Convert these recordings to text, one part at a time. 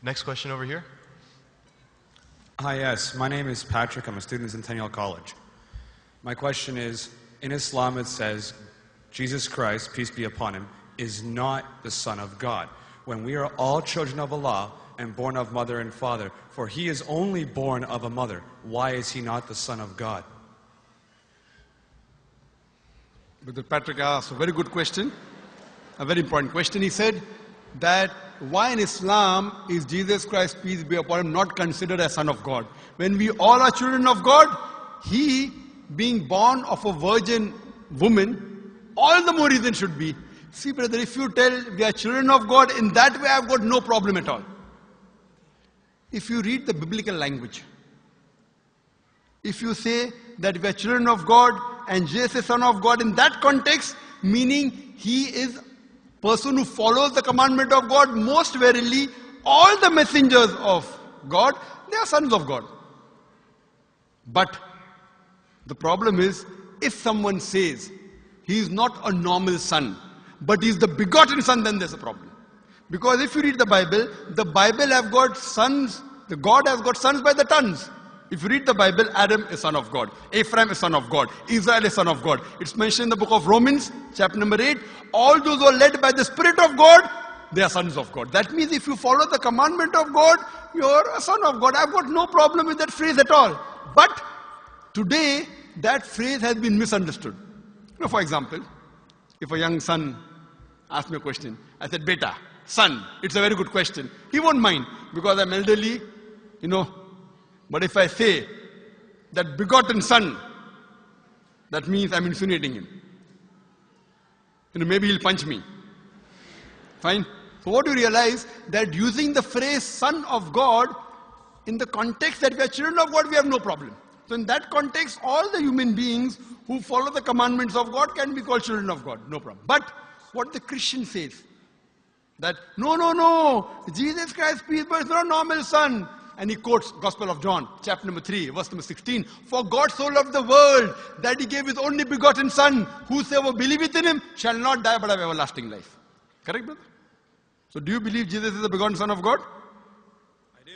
Next question over here. Hi, yes. My name is Patrick. I'm a student at Centennial College. My question is, in Islam it says, Jesus Christ, peace be upon him, is not the Son of God. When we are all children of Allah and born of mother and father, for he is only born of a mother, why is he not the Son of God? Brother Patrick asked a very good question, a very important question. He said that why in Islam is Jesus Christ, peace be upon him, not considered as Son of God? When we all are children of God, he being born of a virgin woman, all the more reason should be. See brother, if you tell we are children of God, in that way I've got no problem at all. If you read the biblical language, if you say that we are children of God and Jesus is Son of God, in that context, meaning he is person who follows the commandment of God, most verily all the messengers of God, they are sons of God. But the problem is, if someone says he is not a normal son, but he is the begotten son, then there's a problem. Because if you read the Bible have got sons, the God has got sons by the tons. If you read the Bible, Adam is son of God, Ephraim is son of God, Israel is son of God. It's mentioned in the book of Romans, chapter number 8. All those who are led by the Spirit of God, they are sons of God. That means if you follow the commandment of God, you're a son of God. I've got no problem with that phrase at all. But today, that phrase has been misunderstood. For example, if a young son asks me a question, I said, Beta, son, it's a very good question. He won't mind because I'm elderly, But if I say that begotten son, that means I'm insinuating him. Maybe he'll punch me. Fine. So what do you realize? That using the phrase son of God, in the context that we are children of God, we have no problem. So in that context, all the human beings who follow the commandments of God can be called children of God. No problem. But what the Christian says, that no, Jesus Christ, peace, but it's not a normal son. And he quotes Gospel of John, chapter number 3, verse number 16. For God so loved the world that he gave his only begotten son. Whosoever believeth in him shall not die but have everlasting life. Correct, brother? So do you believe Jesus is the begotten son of God? I do.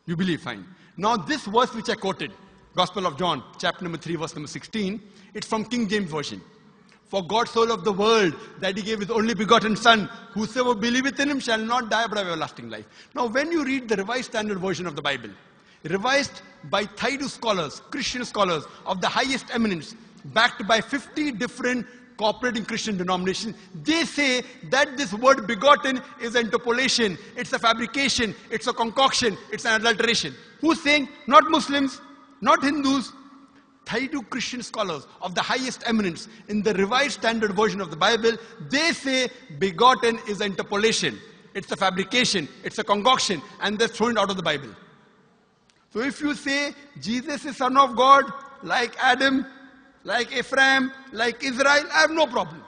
You believe, fine. Now this verse which I quoted, Gospel of John, chapter number 3, verse number 16, it's from King James Version. For God so loved the world that he gave his only begotten son. Whosoever believeth in him shall not die but have everlasting life. Now when you read the Revised Standard Version of the Bible, revised by Thaidu scholars, Christian scholars of the highest eminence, backed by 50 different cooperating Christian denominations, they say that this word begotten is an interpolation, it's a fabrication, it's a concoction, it's an adulteration. Who's saying? Not Muslims, not Hindus. Thaidu Christian scholars of the highest eminence in the Revised Standard Version of the Bible, they say begotten is an interpolation. It's a fabrication, it's a concoction, and they're thrown out of the Bible. So if you say Jesus is Son of God, like Adam, like Ephraim, like Israel, I have no problem.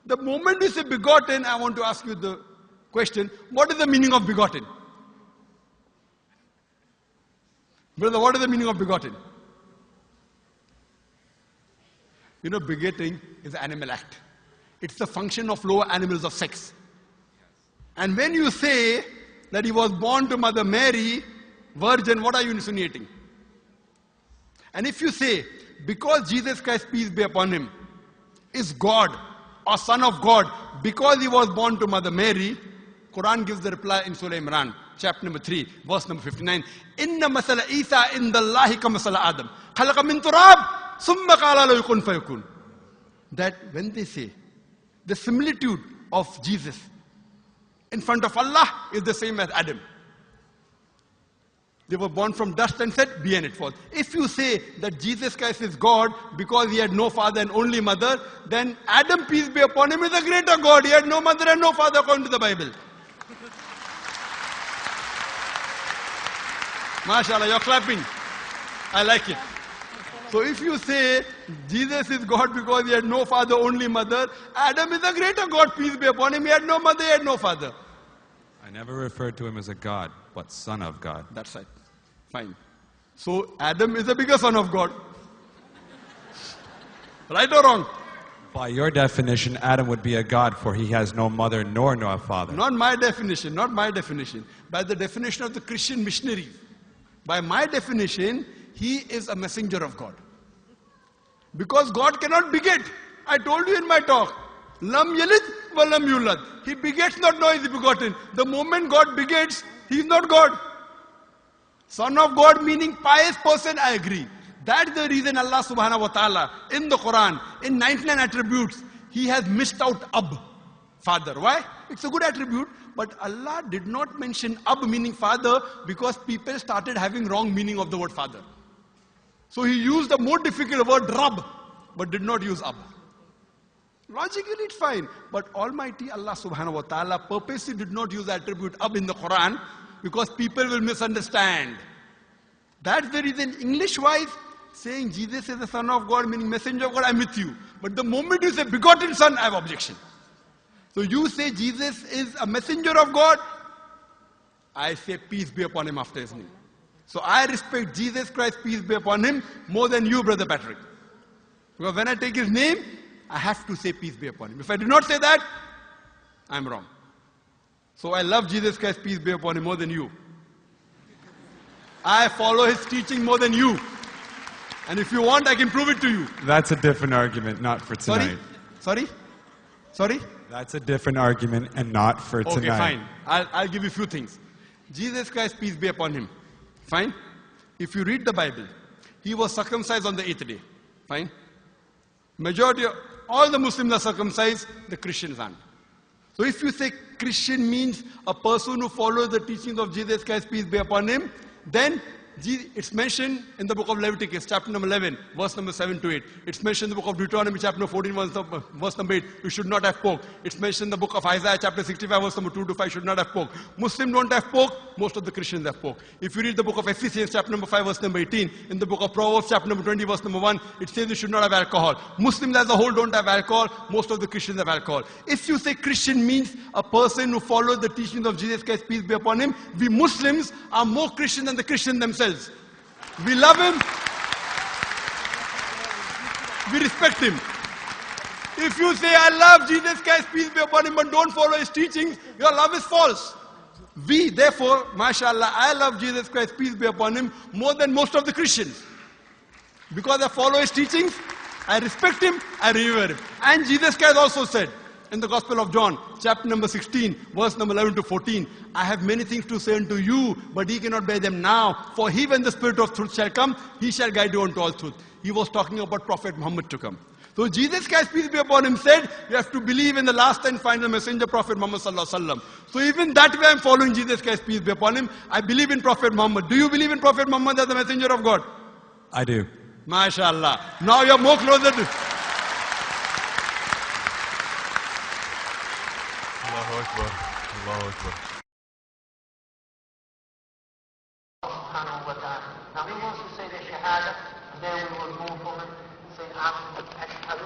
The moment you say begotten, I want to ask you the question, what is the meaning of begotten? Brother, what is the meaning of begotten? Begetting is an animal act. It's the function of lower animals of sex. And when you say that he was born to Mother Mary, virgin, what are you insinuating? And if you say, because Jesus Christ, peace be upon him, is God or Son of God, because he was born to Mother Mary, Quran gives the reply in Surah Imran, chapter number 3, verse number 59. Inna masala Isa indallahi ka masala Adam. Khalaqa min turab. That when they say the similitude of Jesus in front of Allah is the same as Adam. They were born from dust and said, be and it was. If you say that Jesus Christ is God because he had no father and only mother, then Adam, peace be upon him, is a greater God. He had no mother and no father according to the Bible. MashaAllah, you're clapping. I like it. So if you say Jesus is God because he had no father, only mother, Adam is a greater God, peace be upon him. He had no mother, he had no father. I never referred to him as a God, but Son of God. That's right. Fine. So Adam is a bigger son of God. Right or wrong? By your definition, Adam would be a god, for he has no mother nor no father. Not my definition, not my definition. By the definition of the Christian missionaries. By my definition, he is a messenger of God. Because God cannot beget. I told you in my talk. Lam yalid wa lam yulad. He begets not, nor is he begotten. The moment God begets, he is not God. Son of God meaning pious person, I agree. That's the reason Allah subhanahu wa ta'ala in the Quran, in 99 attributes, he has missed out Ab, father. Why? It's a good attribute, but Allah did not mention Ab meaning father because people started having wrong meaning of the word father. So he used the more difficult word Rab, but did not use Ab. Logically it's fine, but Almighty Allah subhanahu wa ta'ala purposely did not use the attribute Ab in the Quran because people will misunderstand. That's the reason English-wise, saying Jesus is the Son of God, meaning messenger of God, I'm with you. But the moment you say begotten Son, I have objection. So you say Jesus is a messenger of God, I say peace be upon him after his name. So I respect Jesus Christ, peace be upon him, more than you, Brother Patrick. Because when I take his name, I have to say peace be upon him. If I do not say that, I'm wrong. So I love Jesus Christ, peace be upon him, more than you. I follow his teaching more than you. And if you want, I can prove it to you. That's a different argument, not for tonight. Sorry? That's a different argument and not for tonight. Okay, fine. I'll give you a few things. Jesus Christ, peace be upon him. Fine? If you read the Bible, he was circumcised on the 8th day. Fine? Majority of all the Muslims are circumcised, the Christians aren't. So if you say Christian means a person who follows the teachings of Jesus Christ, peace be upon him, then it's mentioned in the book of Leviticus, chapter number 11, verse number 7 to 8. It's mentioned in the book of Deuteronomy, chapter number 14, verse number 8, you should not have pork. It's mentioned in the book of Isaiah, chapter 65, verse number 2 to 5, should not have pork. Muslims don't have pork, most of the Christians have pork. If you read the book of Ephesians, chapter number 5, verse number 18, in the book of Proverbs, chapter number 20, verse number 1, it says you should not have alcohol. Muslims as a whole don't have alcohol, most of the Christians have alcohol. If you say Christian means a person who follows the teachings of Jesus Christ, peace be upon him, we Muslims are more Christian than the Christians themselves. We love him. We respect him. If you say, I love Jesus Christ, peace be upon him, but don't follow his teachings, your love is false. We, therefore, mashallah, I love Jesus Christ, peace be upon him, more than most of the Christians. Because I follow his teachings, I respect him, I revere him. And Jesus Christ also said, in the Gospel of John, chapter number 16, verse number 11 to 14, I have many things to say unto you, but ye cannot bear them now. For he, when the Spirit of truth shall come, he shall guide you unto all truth. He was talking about Prophet Muhammad to come. So Jesus Christ, peace be upon him, said, you have to believe in the last and final messenger, Prophet Muhammad sallallahu alaihi wasallam. So even that way I'm following Jesus Christ, peace be upon him. I believe in Prophet Muhammad. Do you believe in Prophet Muhammad as the messenger of God? I do. MashaAllah. Now you're more closer to... Allahu Akbar. Allahu Akbar. Subhanahu wa ta'ala. Now he wants to say the Shahada, and then we will move on and say Ashhadu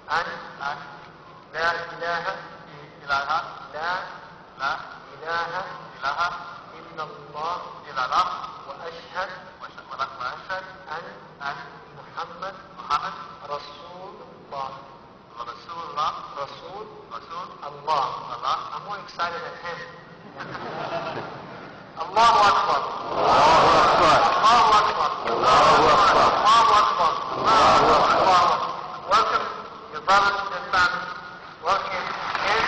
an la ilaha illallah, la ilaha illallah, wa ashhad an Muhammad Rasulullah. Rasul Allah. I'm more excited than him. Allahu Akbar. Allahu Akbar. Allahu Akbar. Allahu Akbar. Allahu Akbar. Welcome your brothers and your families. Welcome in.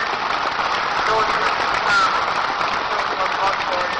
Show you Islam. Show you what God says.